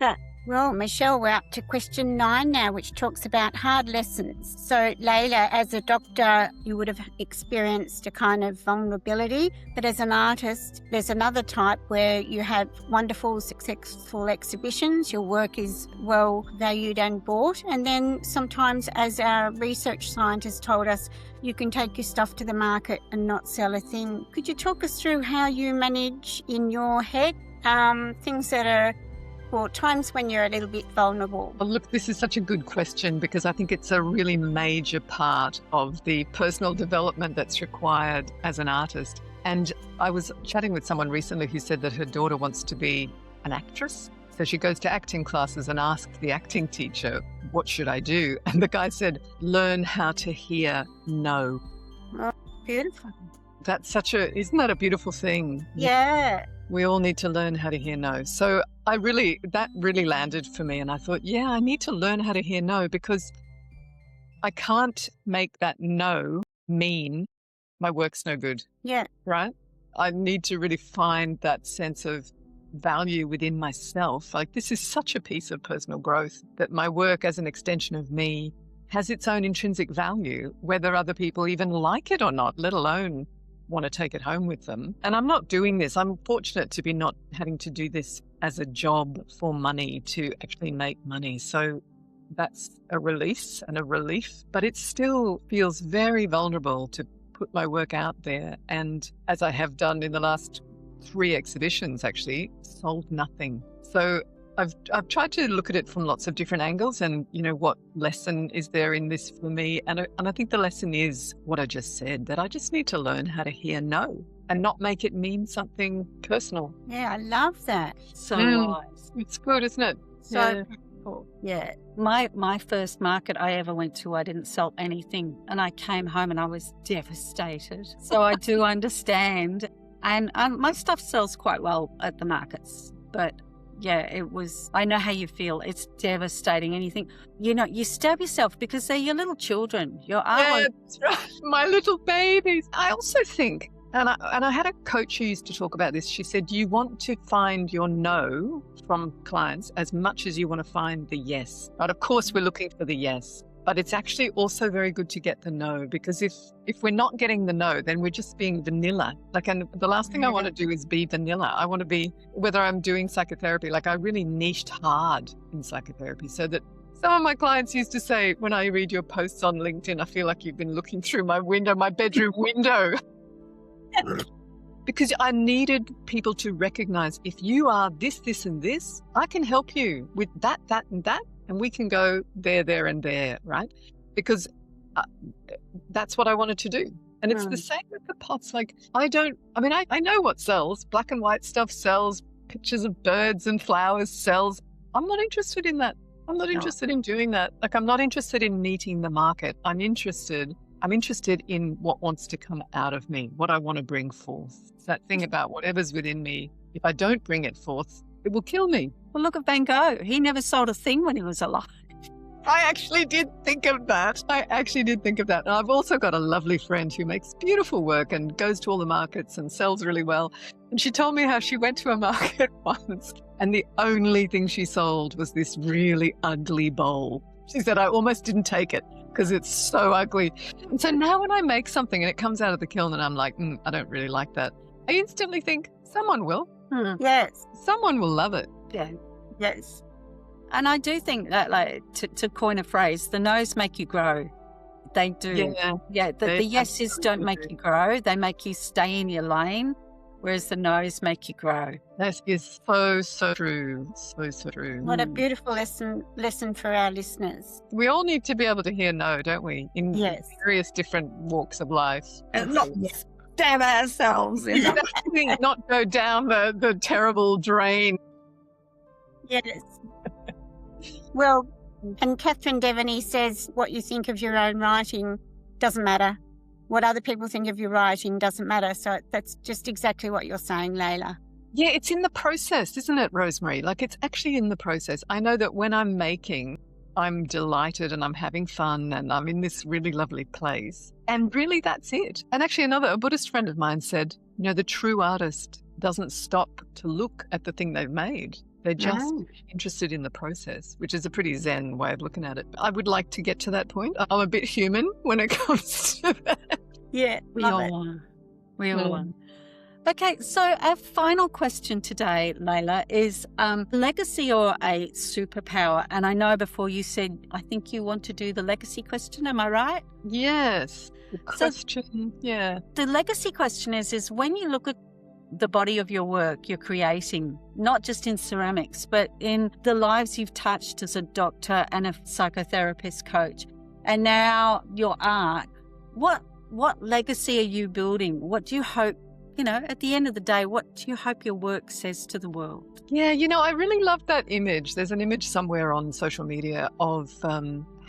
Well, Michelle, we're up to question 9 now, which talks about hard lessons. So, Leila, as a doctor, you would have experienced a kind of vulnerability, but as an artist, there's another type where you have wonderful, successful exhibitions, your work is well valued and bought, and then sometimes, as our research scientists told us, you can take your stuff to the market and not sell a thing. Could you talk us through how you manage in your head things that are, or times when you're a little bit vulnerable? Well, look, this is such a good question, because I think it's a really major part of the personal development that's required as an artist. And I was chatting with someone recently who said that her daughter wants to be an actress. So she goes to acting classes and asks the acting teacher, what should I do? And the guy said, learn how to hear no. Oh, beautiful. Isn't that a beautiful thing? Yeah. We all need to learn how to hear no. So that really landed for me. And I thought, I need to learn how to hear no, because I can't make that no mean my work's no good, Yeah. right? I need to really find that sense of value within myself. Like, this is such a piece of personal growth, that my work as an extension of me has its own intrinsic value, whether other people even like it or not, let alone want to take it home with them. And I'm not doing this. I'm fortunate to be not having to do this as a job for money, to actually make money. So that's a release and a relief, but it still feels very vulnerable to put my work out there. And as I have done in the last 3 exhibitions, actually sold nothing. So I've tried to look at it from lots of different angles, and what lesson is there in this for me? And I think the lesson is what I just said, that I just need to learn how to hear no and not make it mean something personal. Yeah, I love that. So wise. It's good, isn't it? So, Yeah. My first market I ever went to, I didn't sell anything, and I came home and I was devastated. So I do understand. And my stuff sells quite well at the markets, but yeah, I know how you feel. It's devastating. And you think, you stab yourself because they're your little children. That's right. My little babies. I also think, and I had a coach who used to talk about this. She said, you want to find your no from clients as much as you want to find the yes. But of course, we're looking for the yes. But it's actually also very good to get the no, because if we're not getting the no, then we're just being vanilla. And the last thing I want to do is be vanilla. I want to be, whether I'm doing psychotherapy, I really niched hard in psychotherapy, so that some of my clients used to say, when I read your posts on LinkedIn, I feel like you've been looking through my bedroom window. Because I needed people to recognize, if you are this, this, and this, I can help you with that, that, and that. And we can go there, there, and there, right? Because that's what I wanted to do. And it's the same with the pots. I know what sells. Black and white stuff sells. Pictures of birds and flowers sells. I'm not interested in that. I'm not interested in doing that. I'm not interested in meeting the market. I'm interested in what wants to come out of me, what I want to bring forth. It's that thing about whatever's within me. If I don't bring it forth, it will kill me. Well, look at Van Gogh. He never sold a thing when he was alive. I actually did think of that. And I've also got a lovely friend who makes beautiful work and goes to all the markets and sells really well. And she told me how she went to a market once and the only thing she sold was this really ugly bowl. She said, I almost didn't take it because it's so ugly. And so now when I make something and it comes out of the kiln and I'm like, I don't really like that, I instantly think someone will. Yes. Someone will love it. Yeah. Yes. And I do think that, to coin a phrase, the no's make you grow. They do. Yeah. The yeses don't make you grow. They make you stay in your lane, whereas the no's make you grow. That is so, so true. So true. What a beautiful lesson for our listeners. We all need to be able to hear no, don't we? In various different walks of life. And not stab ourselves. Not go down the terrible drain. Yes. Well, and Catherine Devaney says, what you think of your own writing doesn't matter. What other people think of your writing doesn't matter. So that's just exactly what you're saying, Leila. Yeah, it's in the process, isn't it, Rosemary? It's actually in the process. I know that when I'm making, I'm delighted and I'm having fun and I'm in this really lovely place. And really, that's it. And actually, a Buddhist friend of mine said, the true artist doesn't stop to look at the thing they've made. They're just interested in the process, which is a pretty Zen way of looking at it. I would like to get to that point. I'm a bit human when it comes to that. Yeah, we all are. Okay, so our final question today, Leila, is legacy or a superpower? And I know before you said, I think you want to do the legacy question. Am I right? Yes. The question, The legacy question is when you look at the body of your work you're creating, not just in ceramics, but in the lives you've touched as a doctor and a psychotherapist coach, and now your art, what legacy are you building? What do you hope, at the end of the day, what do you hope your work says to the world? Yeah, I really love that image. There's an image somewhere on social media of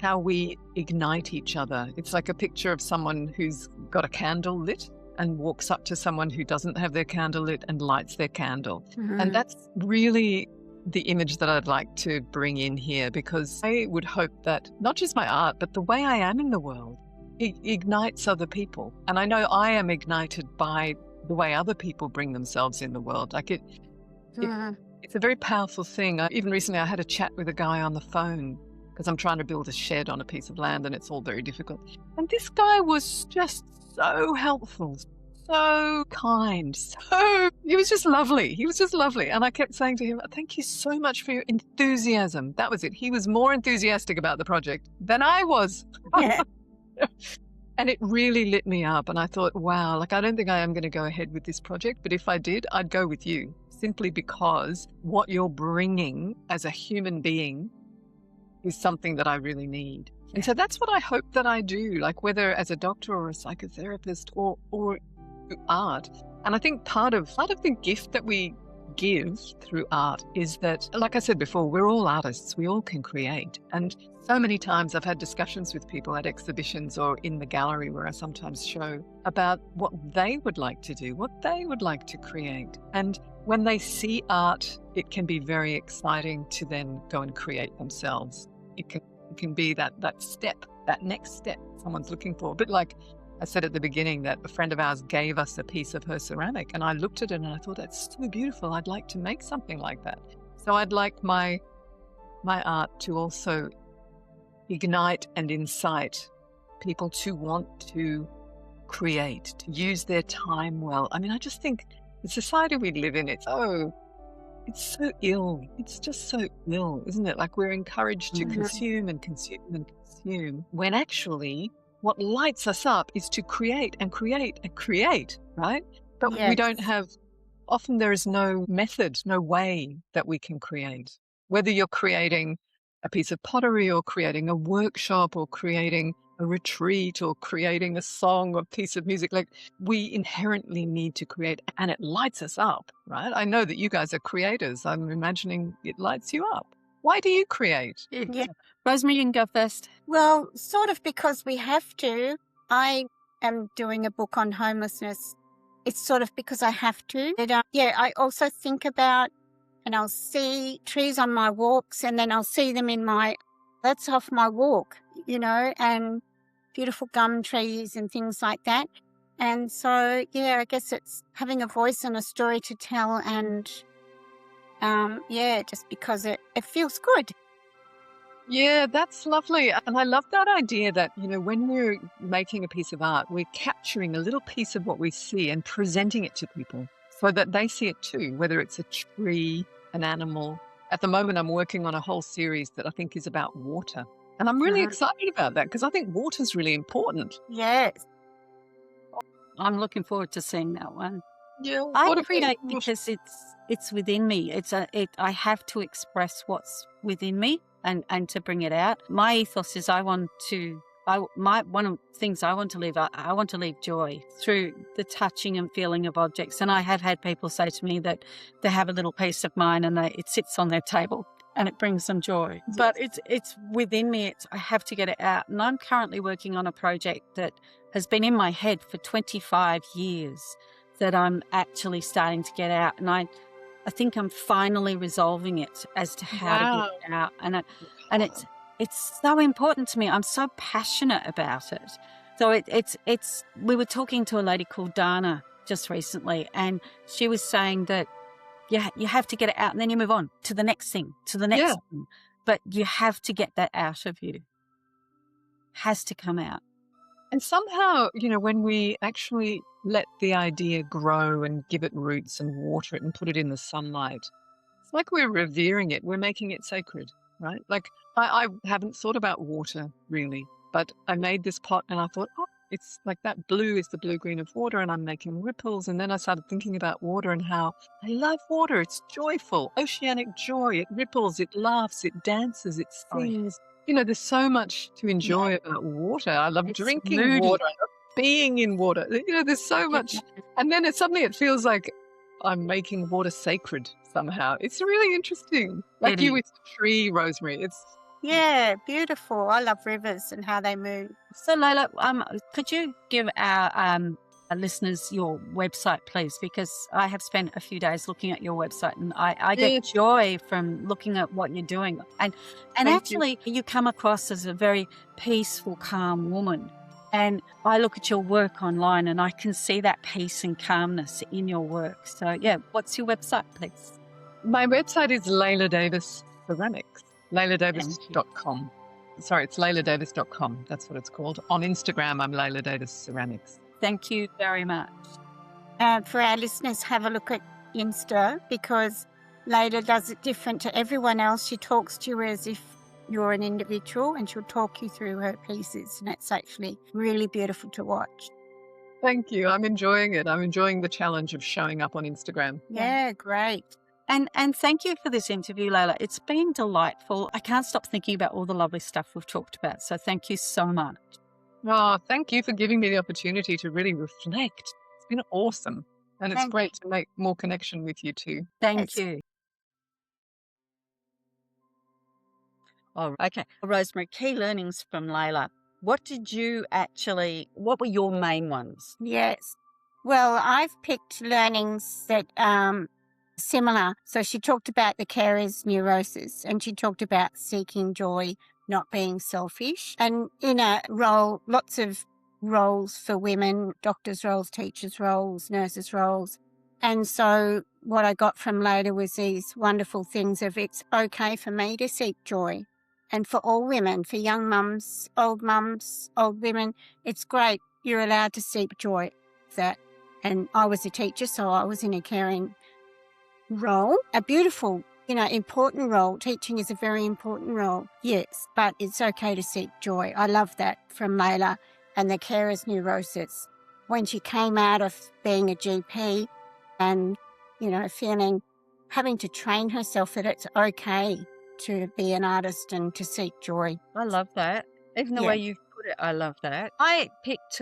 how we ignite each other. It's like a picture of someone who's got a candle lit and walks up to someone who doesn't have their candle lit and lights their candle. Mm-hmm. And that's really the image that I'd like to bring in here, because I would hope that not just my art, but the way I am in the world ignites other people. And I know I am ignited by the way other people bring themselves in the world. Like it's a very powerful thing. Even recently I had a chat with a guy on the phone because I'm trying to build a shed on a piece of land and it's all very difficult. And this guy was just so helpful, so kind, he was just lovely. He was just lovely. And I kept saying to him, thank you so much for your enthusiasm. That was it. He was more enthusiastic about the project than I was. Yeah. And it really lit me up. And I thought, wow, like I don't think I am going to go ahead with this project. But if I did, I'd go with you, simply because what you're bringing as a human being is something that I really need. And so that's what I hope that I do, like whether as a doctor or a psychotherapist or through art. And I think part of the gift that we give through art is that, like I said before, we're all artists. We all can create. And so many times I've had discussions with people at exhibitions or in the gallery where I sometimes show about what they would like to do, what they would like to create. And when they see art, it can be very exciting to then go and create themselves. It can be that step, that next step someone's looking for. A bit like I said at the beginning that a friend of ours gave us a piece of her ceramic and I looked at it and I thought, that's so beautiful. I'd like to make something like that. So I'd like my art to also ignite and incite people to want to create, to use their time well. I mean, I just think the society we live in, it's so ill. It's just so ill, isn't it? Like we're encouraged to consume and consume and consume when actually what lights us up is to create and create and create, right? But we don't have, often there is no method, no way that we can create. Whether you're creating a piece of pottery or creating a workshop or creating a retreat or creating a song or piece of music, like we inherently need to create and it lights us up, right? I know that you guys are creators. I'm imagining it lights you up. Why do you create? Yeah. Rosemary, you can go first. Well, sort of because we have to. I am doing a book on homelessness. It's sort of because I have to. But, I also think about, and I'll see trees on my walks and then I'll see them that's off my walk, and beautiful gum trees and things like that. And so, I guess it's having a voice and a story to tell and, just because it feels good. Yeah, that's lovely. And I love that idea that, when we're making a piece of art, we're capturing a little piece of what we see and presenting it to people so that they see it too, whether it's a tree, an animal. At the moment, I'm working on a whole series that I think is about water. And I'm really excited about that because I think water's really important. Yes. I'm looking forward to seeing that one. Yeah. I create because it's within me. I have to express what's within me and to bring it out. My ethos is one of the things I want to leave, I want to leave joy through the touching and feeling of objects. And I have had people say to me that they have a little piece of mine and it sits on their table and it brings them joy. Yes. But it's within me. I have to get it out. And I'm currently working on a project that has been in my head for 25 years that I'm actually starting to get out. And I think I'm finally resolving it as to how to get it out. And it's so important to me. I'm so passionate about it. So we were talking to a lady called Dana just recently, and she was saying that, you have to get it out and then you move on to the next thing, thing. But you have to get that out of you. Has to come out. And somehow, when we actually let the idea grow and give it roots and water it and put it in the sunlight, it's like we're revering it. We're making it sacred, right? Like I haven't thought about water really, but I made this pot and I thought, it's like that blue is the blue-green of water and I'm making ripples. And then I started thinking about water and how I love water. It's joyful, oceanic joy. It ripples, it laughs, it dances, it sings. There's so much to enjoy about water. I love drinking water. I love being in water. There's so much. And then suddenly it feels like I'm making water sacred somehow. It's really interesting. Like you with the tree, Rosemary. Yeah, beautiful. I love rivers and how they move. So, Leila, could you give our listeners your website, please? Because I have spent a few days looking at your website and I get joy from looking at what you're doing. And actually, you come across as a very peaceful, calm woman. And I look at your work online and I can see that peace and calmness in your work. So, yeah, what's your website, please? My website is Leila Davis Ceramics, Thank you. leiladavis.com. Sorry, it's leiladavis.com. That's what it's called. On Instagram, I'm Leila Davis Ceramics. Thank you very much. For our listeners, have a look at Insta, because Leila does it different to everyone else. She talks to you as if you're an individual, and she'll talk you through her pieces, and it's actually really beautiful to watch. Thank you. I'm enjoying it. I'm enjoying the challenge of showing up on Instagram. Yeah, great. And thank you for this interview, Leila. It's been delightful. I can't stop thinking about all the lovely stuff we've talked about. So thank you so much. Oh, thank you for giving me the opportunity to really reflect. It's been awesome. And it's Thank great to make more connection with you too. Thank It's- you. Oh, okay. Rosemary, key learnings from Leila. What were your main ones? Yes. Well, I've picked learnings that similar. So she talked about the carer's neurosis, and she talked about seeking joy, not being selfish. And in a role, lots of roles for women, doctors' roles, teachers' roles, nurses' roles. And so what I got from Leila was these wonderful things of, it's okay for me to seek joy. And for all women, for young mums, old women, it's great. You're allowed to seek joy. That. And I was a teacher, so I was in a caring role, a beautiful, important role. Teaching is a very important role, yes, but it's okay to seek joy. I love that from Leila. And the carer's neurosis. When she came out of being a GP and, having to train herself that it's okay to be an artist and to seek joy. I love that. Even the Yeah. way you've put it, I love that. I picked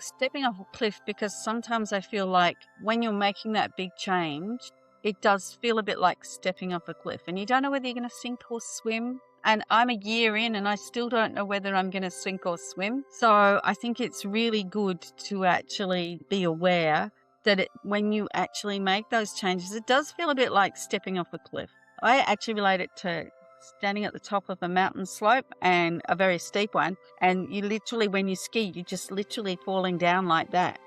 stepping off a cliff, because sometimes I feel like when you're making that big change, it does feel a bit like stepping off a cliff and you don't know whether you're going to sink or swim. And I'm a year in and I still don't know whether I'm going to sink or swim. So I think it's really good to actually be aware that when you actually make those changes, it does feel a bit like stepping off a cliff. I actually relate it to standing at the top of a mountain slope, and a very steep one, and you literally, when you ski, you're just literally falling down like that.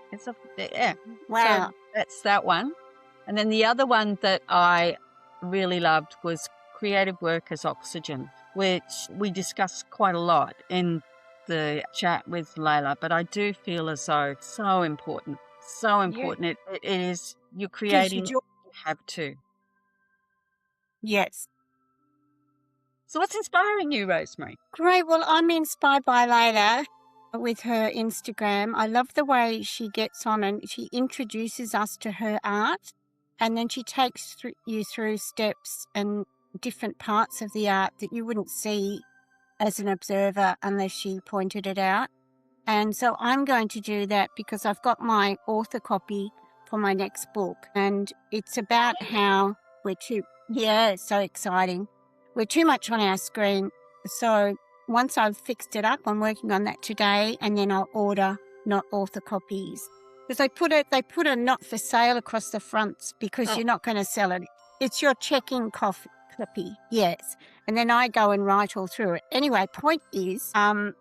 Wow. So that's that one. And then the other one that I really loved was creative work as oxygen, which we discussed quite a lot in the chat with Leila, but I do feel as though it's so important. It is, you're creating, joy. you have to. Yes. So what's inspiring you, Rosemary? Great. Well, I'm inspired by Leila with her Instagram. I love the way she gets on and she introduces us to her art, and then she takes you through steps and different parts of the art that you wouldn't see as an observer unless she pointed it out. And so I'm going to do that because I've got my author copy for my next book, and it's about how so exciting. We're too much on our screen. So once I've fixed it up, I'm working on that today, and then I'll order not author copies. Because they put a not for sale across the fronts because you're not going to sell it. It's your check-in copy, yes. And then I go and write all through it. Anyway, point is,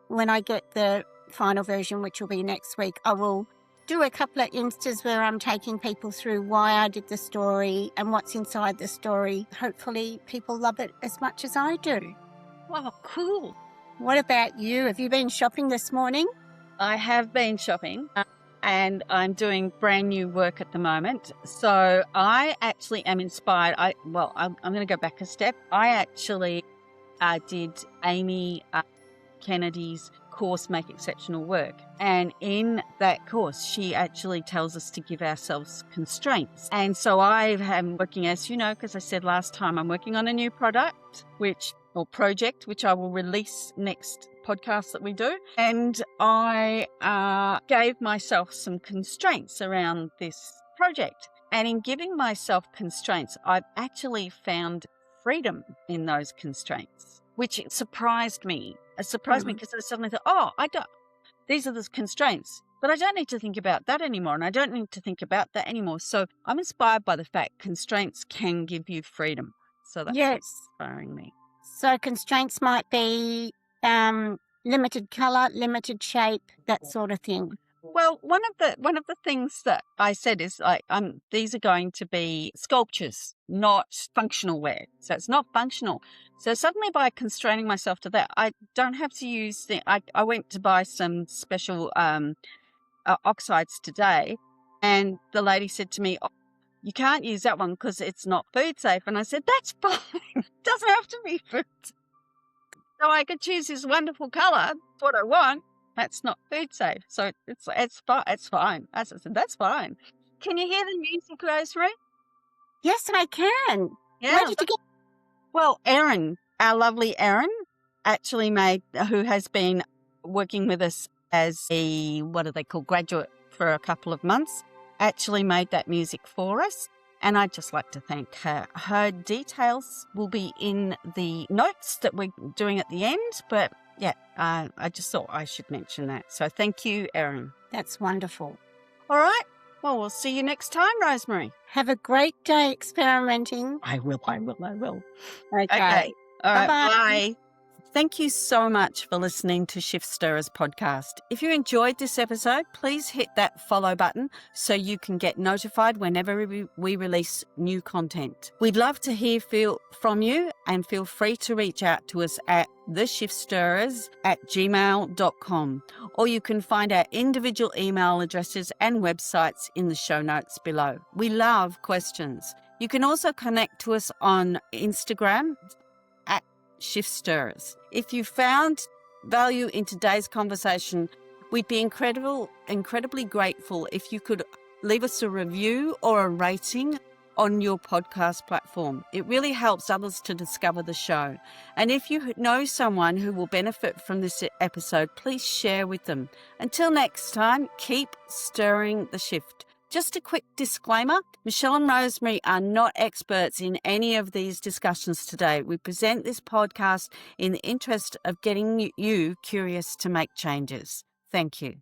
when I get the final version, which will be next week, I will do a couple of instas where I'm taking people through why I did the story and what's inside the story. Hopefully people love it as much as I do. Wow, cool. What about you? Have you been shopping this morning? I have been shopping and I'm doing brand new work at the moment. So I actually am inspired. I'm going to go back a step. I actually did Amy Kennedy's course, Make Exceptional Work. And in that course, she actually tells us to give ourselves constraints. And so I am working, as you know, because I said last time, I'm working on a new project, which I will release next podcast that we do. And I gave myself some constraints around this project. And in giving myself constraints, I've actually found freedom in those constraints, which surprised me. It surprised me because I suddenly thought, these are the constraints, but I don't need to think about that anymore, and I don't need to think about that anymore. So I'm inspired by the fact constraints can give you freedom. So that's inspiring me. So constraints might be limited colour, limited shape, that sort of thing. Well, one of the things that I said is like, these are going to be sculptures, not functional wear. So it's not functional. So suddenly, by constraining myself to that, I don't have to use I went to buy some special oxides today, and the lady said to me, "Oh, you can't use that one because it's not food safe." And I said, "That's fine. It doesn't have to be food safe. So I could choose this wonderful color. That's what I want. That's not food safe. So it's fine. It's fine." As I said, that's fine. Can you hear the music, Rosemary? Yes, I can. Yeah. Where did you get? Well, Erin, our lovely Erin, actually who has been working with us as a, what do they call, graduate for a couple of months, actually made that music for us. And I'd just like to thank her. Her details will be in the notes that we're doing at the end. But yeah, I just thought I should mention that. So thank you, Erin. That's wonderful. All right. Well, we'll see you next time, Rosemary. Have a great day experimenting. I will. Okay. All right. Bye-bye. Bye. Thank you so much for listening to Shift Stirrers podcast. If you enjoyed this episode, please hit that follow button so you can get notified whenever we release new content. We'd love to hear from you, and feel free to reach out to us at theshiftStirrers@gmail.com, or you can find our individual email addresses and websites in the show notes below. We love questions. You can also connect to us on Instagram at Shift Stirrers. If you found value in today's conversation, we'd be incredibly grateful if you could leave us a review or a rating on your podcast platform. It really helps others to discover the show. And if you know someone who will benefit from this episode, please share with them. Until next time, keep stirring the shift. Just a quick disclaimer, Michelle and Rosemary are not experts in any of these discussions today. We present this podcast in the interest of getting you curious to make changes. Thank you.